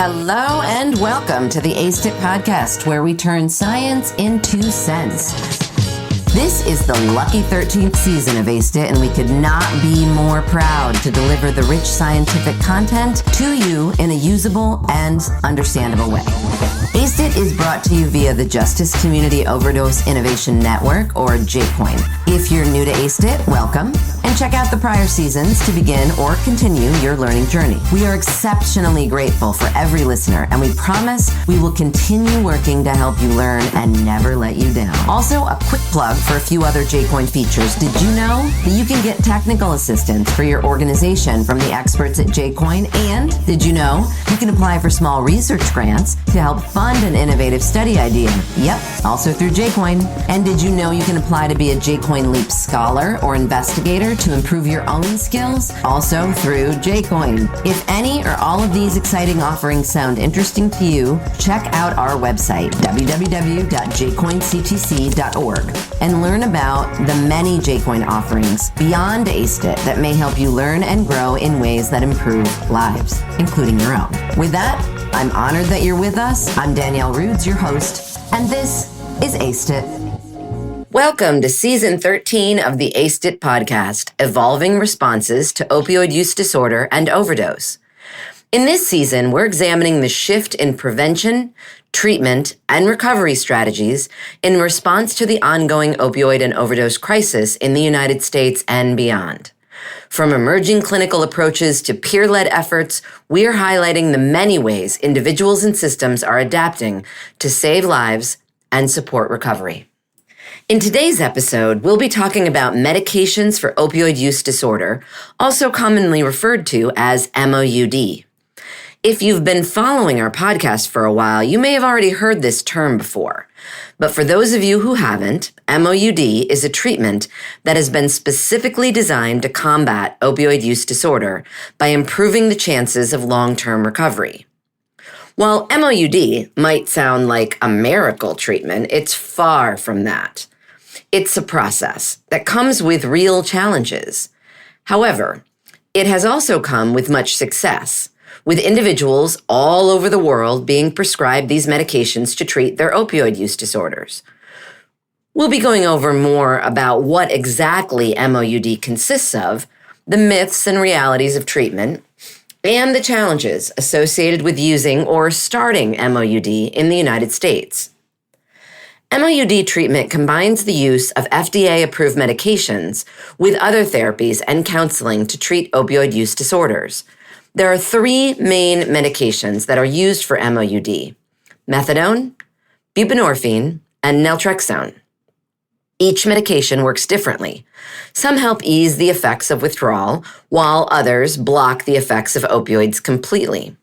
Hello and welcome to the ACE-IT podcast, where we turn science into sense. This is the lucky 13th season of ACE-IT, and we could not be more proud to deliver the rich scientific content to you in a usable and understandable way. ACE-IT is brought to you via the Justice Community Overdose Innovation Network, or JCOIN. If you're new to ACE-IT, welcome, and check out the prior seasons to begin or continue your learning journey. We are exceptionally grateful for every listener, and we promise we will continue working to help you learn and never let you down. Also, a quick plug for a few other JCOIN features. Did you know that you can get technical assistance for your organization from the experts at JCOIN? And did you know you can apply for small research grants to help fund an innovative study idea? Yep, also through JCOIN. And did you know you can apply to be a JCOIN Leap Scholar or investigator to improve your own skills? Also through JCOIN. If any or all of these exciting offerings sound interesting to you, check out our website, www.JCOIN-CTC.org, and learn about the many JCOIN offerings beyond ACE-IT that may help you learn and grow in ways that improve lives, including your own. With that, I'm honored that you're with us. I'm Danielle Rudes, your host, and this is ACE-IT. Welcome to Season 13 of the ACE-IT podcast, Evolving Responses to Opioid Use Disorder and Overdose. In this season, we're examining the shift in prevention, treatment, and recovery strategies in response to the ongoing opioid and overdose crisis in the United States and beyond. From emerging clinical approaches to peer-led efforts, we're highlighting the many ways individuals and systems are adapting to save lives and support recovery. In today's episode, we'll be talking about medications for opioid use disorder, also commonly referred to as MOUD. If you've been following our podcast for a while, you may have already heard this term before. But for those of you who haven't, MOUD is a treatment that has been specifically designed to combat opioid use disorder by improving the chances of long-term recovery. While MOUD might sound like a miracle treatment, it's far from that. It's a process that comes with real challenges. However, it has also come with much success, with individuals all over the world being prescribed these medications to treat their opioid use disorders. We'll be going over more about what exactly MOUD consists of, the myths and realities of treatment, and the challenges associated with using or starting MOUD in the United States. MOUD treatment combines the use of FDA-approved medications with other therapies and counseling to treat opioid use disorders. There are three main medications that are used for MOUD: methadone, buprenorphine, and naltrexone. Each medication works differently. Some help ease the effects of withdrawal, while others block the effects of opioids completely.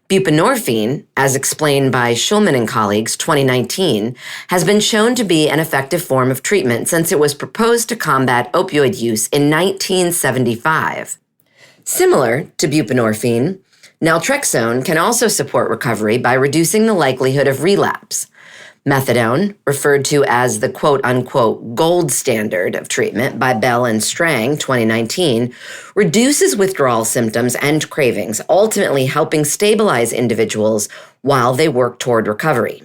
Buprenorphine, as explained by Schulman and colleagues 2019, has been shown to be an effective form of treatment since it was proposed to combat opioid use in 1975. Similar to buprenorphine, naltrexone can also support recovery by reducing the likelihood of relapse. Methadone, referred to as the quote-unquote gold standard of treatment by Bell and Strang 2019, reduces withdrawal symptoms and cravings, ultimately helping stabilize individuals while they work toward recovery.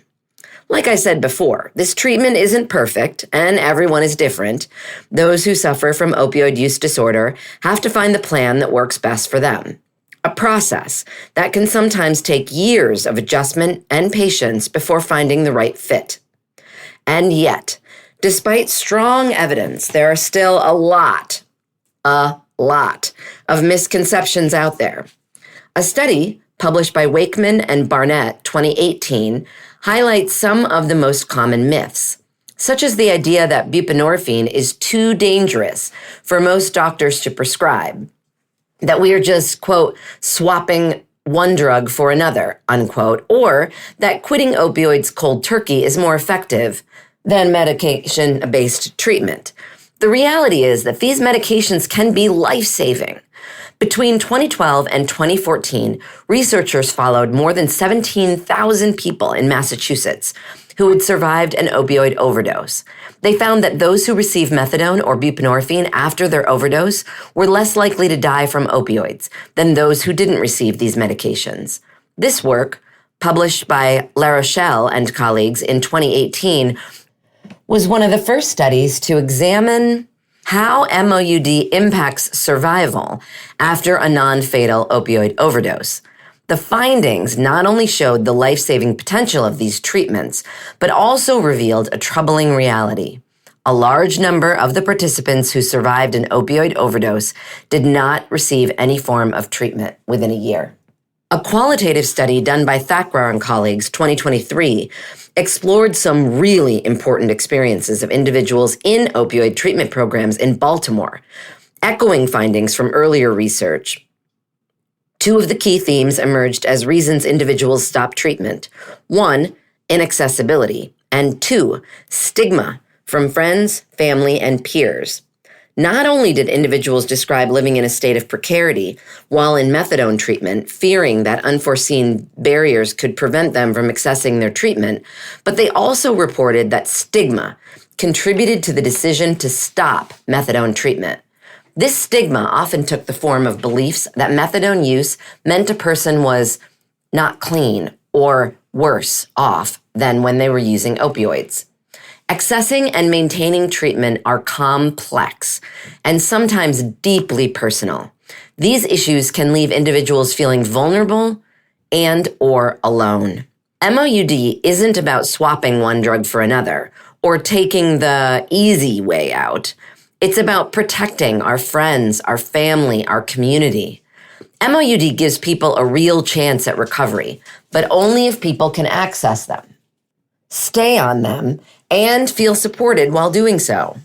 Like I said before, this treatment isn't perfect, and everyone is different. Those who suffer from opioid use disorder have to find the plan that works best for them. A process that can sometimes take years of adjustment and patience before finding the right fit. And yet, despite strong evidence, there are still a lot of misconceptions out there. A study published by Wakeman and Barnett 2018 highlights some of the most common myths, such as the idea that buprenorphine is too dangerous for most doctors to prescribe, that we are just, quote, swapping one drug for another, unquote, or that quitting opioids cold turkey is more effective than medication-based treatment. The reality is that these medications can be life-saving. Between 2012 and 2014, researchers followed more than 17,000 people in Massachusetts who had survived an opioid overdose. They found that those who received methadone or buprenorphine after their overdose were less likely to die from opioids than those who didn't receive these medications. This work, published by La Rochelle and colleagues in 2018, was one of the first studies to examine how MOUD impacts survival after a non-fatal opioid overdose. The findings not only showed the life-saving potential of these treatments, but also revealed a troubling reality. A large number of the participants who survived an opioid overdose did not receive any form of treatment within a year. A qualitative study done by Thakrar and colleagues, 2023, explored some really important experiences of individuals in opioid treatment programs in Baltimore, echoing findings from earlier research. Two of the key themes emerged as reasons individuals stopped treatment. One, inaccessibility, and two, stigma from friends, family, and peers. Not only did individuals describe living in a state of precarity while in methadone treatment, fearing that unforeseen barriers could prevent them from accessing their treatment, but they also reported that stigma contributed to the decision to stop methadone treatment. This stigma often took the form of beliefs that methadone use meant a person was not clean or worse off than when they were using opioids. Accessing and maintaining treatment are complex and sometimes deeply personal. These issues can leave individuals feeling vulnerable and or alone. MOUD isn't about swapping one drug for another or taking the easy way out. It's about protecting our friends, our family, our community. MOUD gives people a real chance at recovery, but only if people can access them, stay on them, and feel supported while doing so.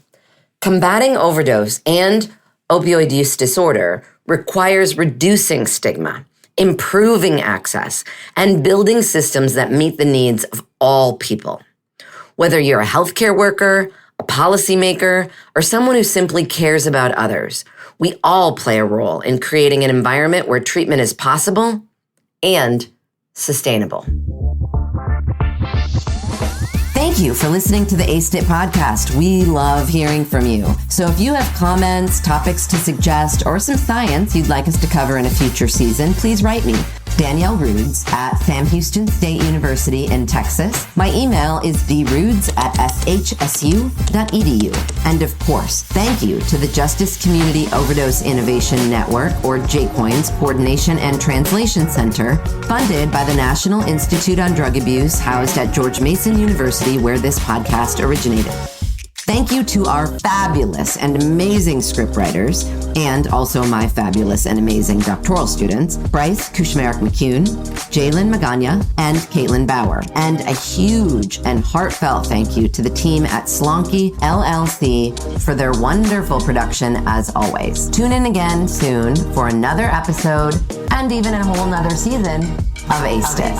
Combating overdose and opioid use disorder requires reducing stigma, improving access, and building systems that meet the needs of all people. Whether you're a healthcare worker, a policymaker, or someone who simply cares about others, we all play a role in creating an environment where treatment is possible and sustainable. Thank you for listening to the ASTIT podcast. We love hearing from you. So if you have comments, topics to suggest, or some science you'd like us to cover in a future season, please write me. Danielle Roods at Sam Houston State University in Texas. My email is droods@shsu.edu. And of course, thank you to the Justice Community Overdose Innovation Network, or JCOIN's Coordination and Translation Center, funded by the National Institute on Drug Abuse, housed at George Mason University, where this podcast originated. Thank you to our fabulous and amazing scriptwriters, and also my fabulous and amazing doctoral students, Bryce Kushmarek-McCune, Jalen Magana, and Caitlin Bauer. And a huge and heartfelt thank you to the team at Slonky LLC for their wonderful production as always. Tune in again soon for another episode and even a whole nother season of ASTIT.